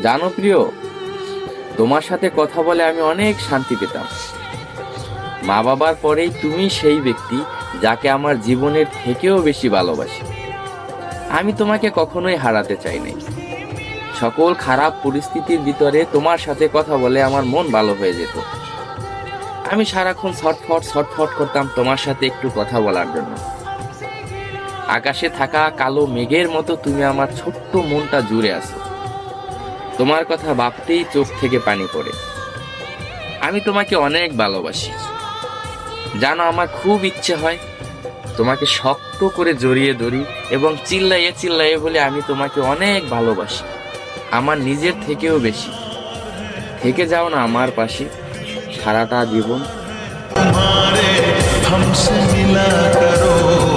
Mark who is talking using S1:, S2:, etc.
S1: জানো প্রিয়, তোমার সাথে কথা বলে আমি অনেক শান্তি পেতাম। মা বাবার পরেই তুমি সেই ব্যক্তি যাকে আমার জীবনের থেকেও বেশি ভালোবাসি। আমি তোমাকে কখনোই হারাতে চাই নাই। সকল খারাপ পরিস্থিতির ভিতরে তোমার সাথে কথা বলে আমার মন ভালো হয়ে যেত। আমি সারাক্ষণ ছটফট ছটফট করতাম তোমার সাথে একটু কথা বলার জন্য। আকাশে থাকা কালো মেঘের মতো তুমি আমার ছোট্ট মনটা জুড়ে আছো। তোমার কথা ভাবতেই চোখ থেকে পানি পড়ে। আমি তোমাকে অনেক ভালোবাসি। জানো, আমার খুব ইচ্ছে হয় তোমাকে শক্ত করে জড়িয়ে ধরি এবং চিল্লাইয়ে চিল্লাইয়ে বলে আমি তোমাকে অনেক ভালোবাসি, আমার নিজের থেকেও বেশি। থেকে যাও না আমার পাশে সারাটা জীবন।
S2: तुम्हारे हमसे मिला करो।